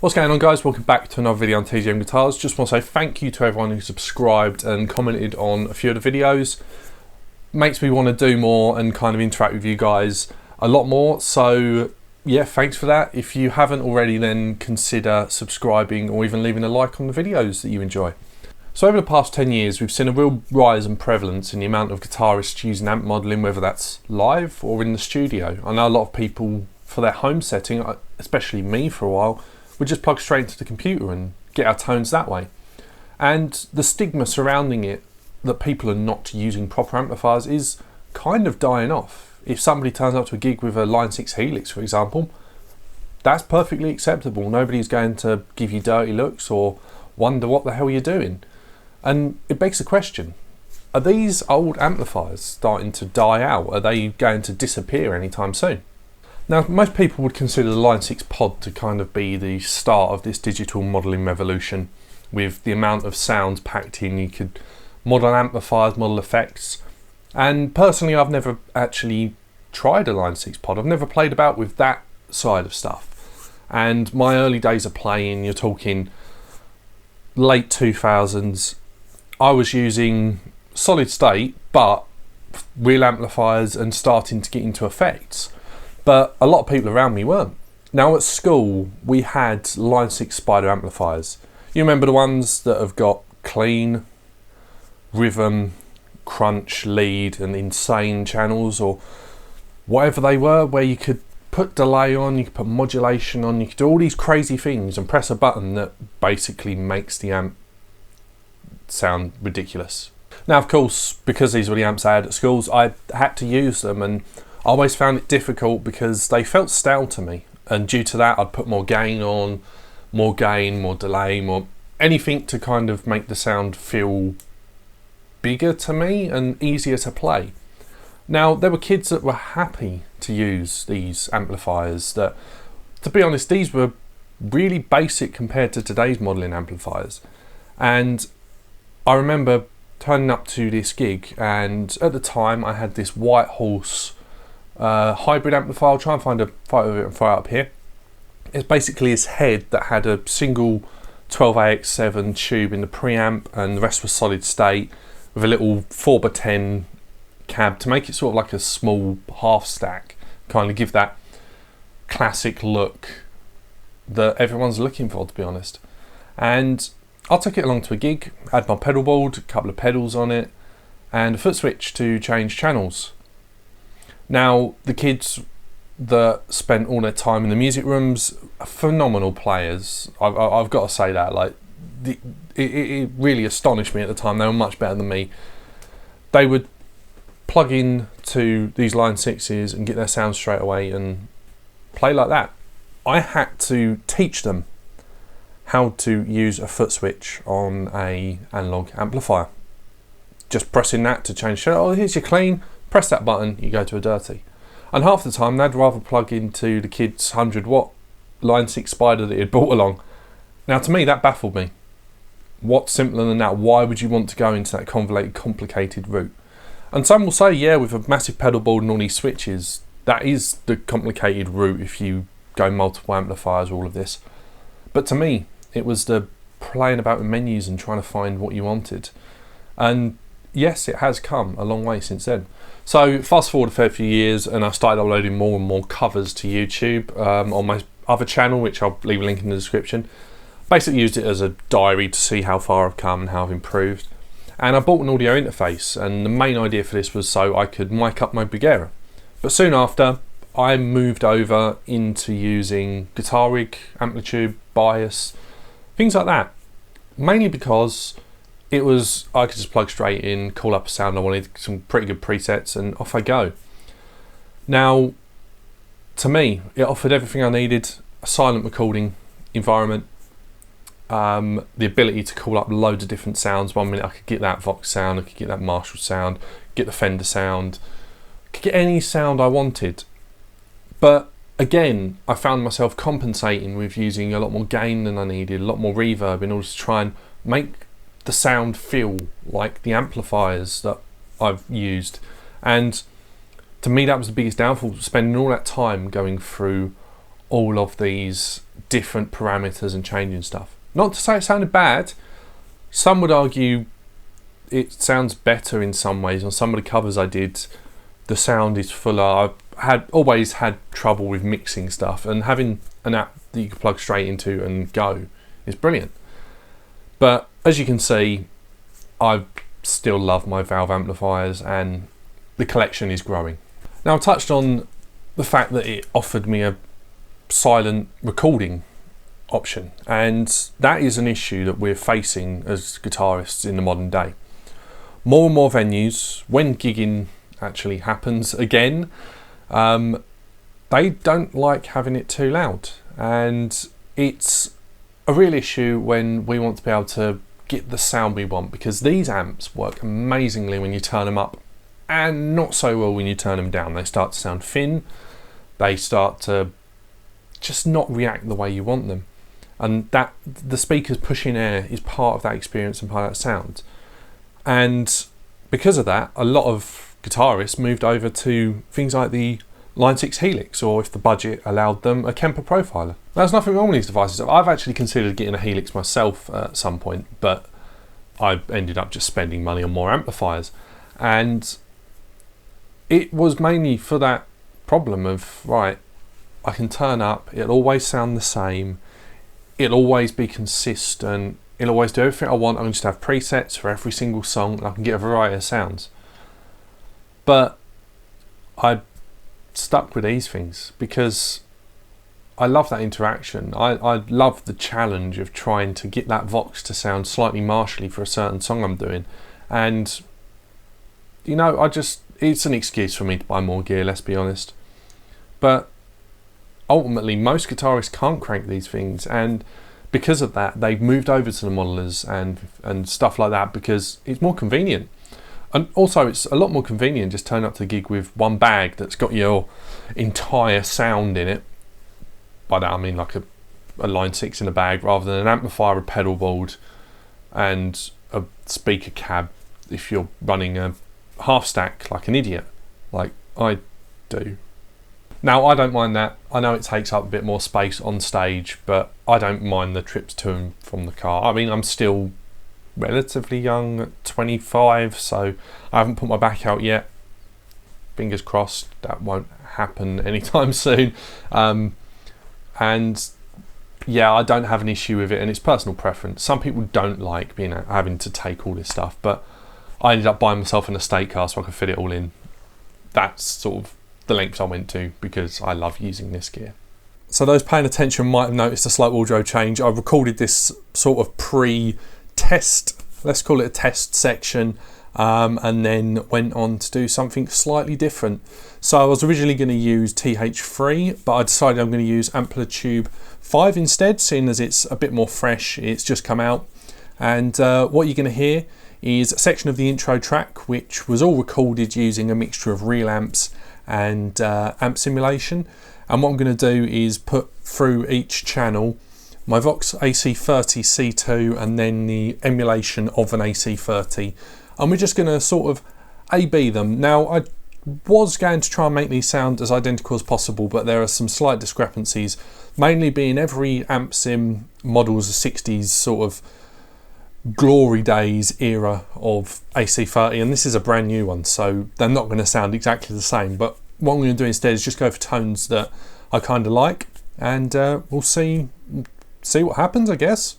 What's going on, guys? Welcome back to another video on TGM Guitars. Just want to say thank you to everyone who subscribed and commented on a few of the videos. Makes me want to do more and kind of interact with you guys a lot more. So yeah, thanks for that. If you haven't already, then consider subscribing or even leaving a like on the videos that you enjoy. So over the past 10 years, we've seen a real rise and prevalence in the amount of guitarists using amp modelling, whether that's live or in the studio. I know a lot of people, for their home setting, especially me for a while, would just plug straight into the computer and get our tones that way. And the stigma surrounding it, that people are not using proper amplifiers, is kind of dying off. If somebody turns up to a gig with a Line 6 Helix, for example, that's perfectly acceptable. Nobody's going to give you dirty looks or wonder what the hell you're doing. And it begs the question, are these old amplifiers starting to die out? Are they going to disappear anytime soon? Now, most people would consider the Line 6 Pod to kind of be the start of this digital modelling revolution, with the amount of sounds packed in. You could model amplifiers, model effects, and personally I've never actually tried a Line 6 Pod. I've never played about with that side of stuff. And my early days of playing, you're talking late 2000s, I was using solid state but real amplifiers and starting to get into effects. But a lot of people around me weren't. Now at school, we had Line 6 Spider amplifiers. You remember the ones that have got clean, rhythm, crunch, lead and insane channels, or whatever they were, where you could put delay on, you could put modulation on, you could do all these crazy things and press a button that basically makes the amp sound ridiculous. Now, of course, because these were the amps I had at schools, I had to use them, and I always found it difficult because they felt stale to me, and due to that I'd put more gain on, more gain, more delay, more anything to kind of make the sound feel bigger to me and easier to play. Now, there were kids that were happy to use these amplifiers that, to be honest, these were really basic compared to today's modelling amplifiers. And I remember turning up to this gig, and at the time I had this White Horse hybrid amplifier. I'll try and find a photo of it and throw it up here. It's basically his head that had a single 12AX7 tube in the preamp, and the rest was solid state with a little 4x10 cab to make it sort of like a small half stack, kind of give that classic look that everyone's looking for, to be honest. And I took it along to a gig, had my pedal board, a couple of pedals on it, and a foot switch to change channels. Now, the kids that spent all their time in the music rooms are phenomenal players. I've got to say that. Like, it really astonished me at the time. They were much better than me. They would plug in to these Line 6s and get their sound straight away and play like that. I had to teach them how to use a foot switch on a analog amplifier. Just pressing that to change. Oh, here's your clean. Press that button, you go to a dirty. And half the time they'd rather plug into the kid's 100-watt Line 6 Spider that he had brought along. Now, to me, that baffled me. What's simpler than that? Why would you want to go into that convoluted, complicated route? And some will say, yeah, with a massive pedal board and all these switches, that is the complicated route if you go multiple amplifiers, all of this. But to me, it was the playing about with menus and trying to find what you wanted. And yes, it has come a long way since then. So fast forward a fair few years, and I started uploading more and more covers to YouTube on my other channel, which I'll leave a link in the description. Basically used it as a diary to see how far I've come and how I've improved. And I bought an audio interface, and the main idea for this was so I could mic up my Bugera. But soon after, I moved over into using Guitar Rig, Amplitude, Bias, things like that. Mainly because I could just plug straight in, call up a sound I wanted, some pretty good presets, and off I go. Now, to me, it offered everything I needed: a silent recording environment, the ability to call up loads of different sounds. 1 minute I could get that Vox sound, I could get that Marshall sound, get the Fender sound, could get any sound I wanted. But again, I found myself compensating with using a lot more gain than I needed, a lot more reverb, in order to try and make the sound feel like the amplifiers that I've used. And to me, that was the biggest downfall, spending all that time going through all of these different parameters and changing stuff. Not to say it sounded bad. Some would argue it sounds better in some ways. On some of the covers I did, the sound is fuller. I've always had trouble with mixing stuff, and having an app that you can plug straight into and go is brilliant. But as you can see, I still love my Valve amplifiers, and the collection is growing. Now, I touched on the fact that it offered me a silent recording option, and that is an issue that we're facing as guitarists in the modern day. More and more venues, when gigging actually happens again, they don't like having it too loud, and it's a real issue when we want to be able to get the sound we want, because these amps work amazingly when you turn them up and not so well when you turn them down. They start to sound thin, they start to just not react the way you want them, and that the speakers pushing air is part of that experience and part of that sound. And because of that, a lot of guitarists moved over to things like the Line 6 Helix, or if the budget allowed them, a Kemper Profiler. There's nothing wrong with these devices. I've actually considered getting a Helix myself at some point, but I ended up just spending money on more amplifiers, and it was mainly for that problem of, right, I can turn up, it'll always sound the same, it'll always be consistent, it'll always do everything I want. I can just have presets for every single song, and I can get a variety of sounds. But I stuck with these things because I love that interaction. I love the challenge of trying to get that Vox to sound slightly martially for a certain song I'm doing. And you know, it's an excuse for me to buy more gear, let's be honest. But ultimately, most guitarists can't crank these things, and because of that, they've moved over to the modelers and stuff like that, because it's more convenient. And also, it's a lot more convenient just turn up to a gig with one bag that's got your entire sound in it. By that I mean like a Line 6 in a bag, rather than an amplifier, a pedal board, and a speaker cab if you're running a half stack like an idiot, like I do. Now, I don't mind that. I know it takes up a bit more space on stage, but I don't mind the trips to and from the car. I mean, I'm still relatively young at 25, so I haven't put my back out yet. Fingers crossed that won't happen anytime soon. And yeah, I don't have an issue with it, and it's personal preference. Some people don't like having to take all this stuff, but I ended up buying myself an estate car so I could fit it all in. That's sort of the lengths I went to because I love using this gear. So those paying attention might have noticed a slight wardrobe change. I recorded this sort of pre-test, let's call it a test section, and then went on to do something slightly different. So I was originally going to use TH3, but I decided I'm going to use Amplitude 5 instead, seeing as it's a bit more fresh. It's just come out, and what you're going to hear is a section of the intro track, which was all recorded using a mixture of real amps and amp simulation. And what I'm going to do is put through each channel my Vox AC30 C2 and then the emulation of an AC30, and we're just going to sort of A/B them. Now, I was going to try and make these sound as identical as possible, but there are some slight discrepancies, mainly being every amp sim models a 60s sort of glory days era of AC30, and this is a brand new one, so they're not going to sound exactly the same. But what I'm going to do instead is just go for tones that I kind of like, and we'll see what happens, I guess.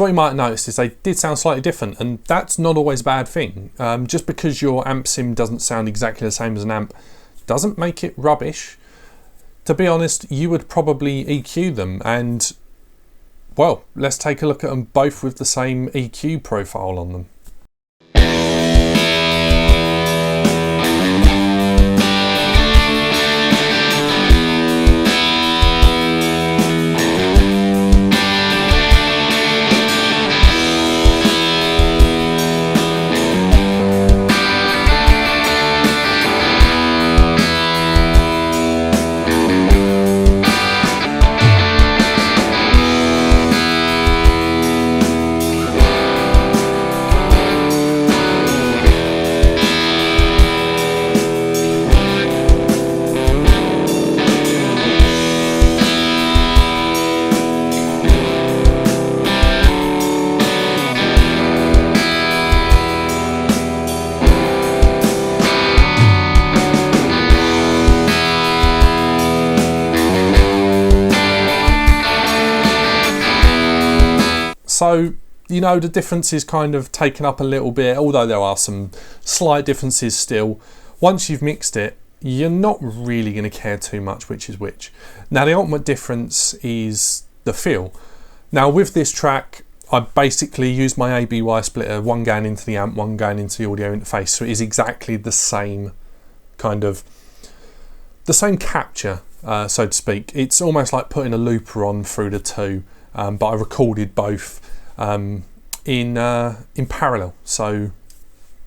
So what you might have noticed is they did sound slightly different, and that's not always a bad thing. Just because your amp sim doesn't sound exactly the same as an amp doesn't make it rubbish. To be honest, you would probably EQ them, and well, let's take a look at them both with the same EQ profile on them. So, you know, the difference is kind of taken up a little bit, although there are some slight differences still. Once you've mixed it, you're not really going to care too much which is which. Now, the ultimate difference is the feel. Now, with this track, I basically used my ABY splitter, one going into the amp, one going into the audio interface, so it is exactly the same kind of, the same capture, so to speak. It's almost like putting a looper on through the two, but I recorded both in parallel, so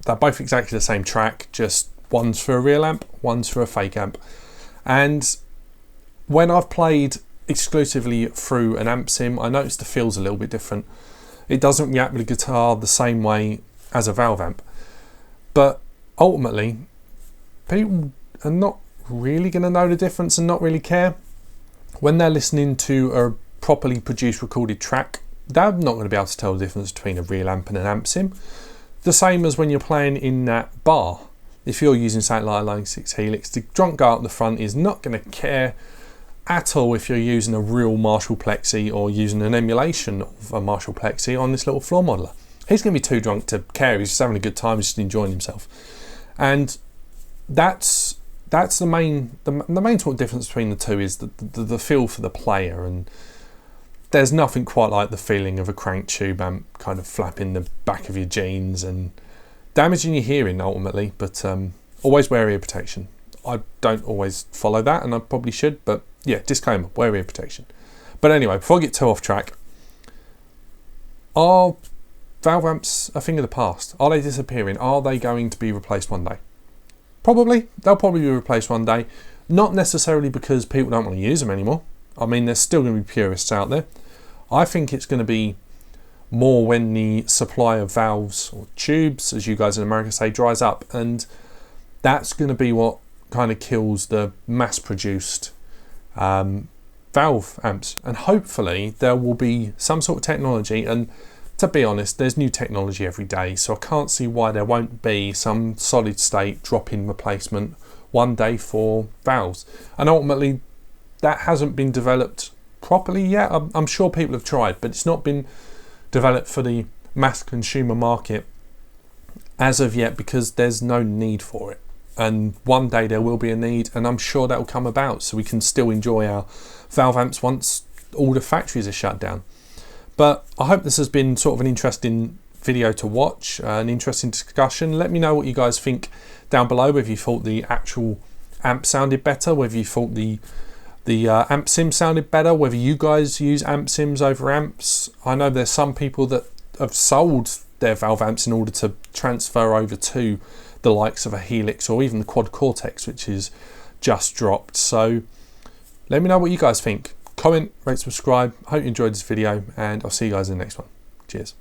they're both exactly the same track, just one's for a real amp, one's for a fake amp. And when I've played exclusively through an amp sim, I noticed the feel's a little bit different. It doesn't react with the guitar the same way as a valve amp, but ultimately people are not really going to know the difference and not really care. When they're listening to a properly produced recorded track, they're not going to be able to tell the difference between a real amp and an amp sim. The same as when you're playing in that bar. If you're using something like a Line 6 Helix, the drunk guy up the front is not going to care at all if you're using a real Marshall Plexi or using an emulation of a Marshall Plexi on this little floor modeler. He's going to be too drunk to care. He's just having a good time, he's just enjoying himself. And that's the main sort of difference between the two, is the feel for the player. And there's nothing quite like the feeling of a crank tube amp kind of flapping the back of your jeans and damaging your hearing ultimately, but always wear ear protection. I don't always follow that, and I probably should, but yeah, disclaimer, wear ear protection. But anyway, before I get too off track, are valve amps a thing of the past? Are they disappearing? Are they going to be replaced one day? Probably. They'll probably be replaced one day. Not necessarily because people don't want to use them anymore. I mean, there's still going to be purists out there. I think it's going to be more when the supply of valves, or tubes, as you guys in America say, dries up, and that's going to be what kind of kills the mass-produced valve amps. And hopefully there will be some sort of technology, and to be honest, there's new technology every day, so I can't see why there won't be some solid state drop-in replacement one day for valves. And ultimately that hasn't been developed properly yet. I'm sure people have tried, but it's not been developed for the mass consumer market as of yet, because there's no need for it. And one day there will be a need, and I'm sure that will come about, so we can still enjoy our valve amps once all the factories are shut down. But I hope this has been sort of an interesting video to watch, an interesting discussion. Let me know what you guys think down below, whether you thought the actual amp sounded better, whether you thought the amp sim sounded better, whether you guys use amp sims over amps. I know there's some people that have sold their valve amps in order to transfer over to the likes of a Helix or even the Quad Cortex, which is just dropped. So let me know what you guys think. Comment, rate, subscribe. Hope you enjoyed this video, and I'll see you guys in the next one. Cheers.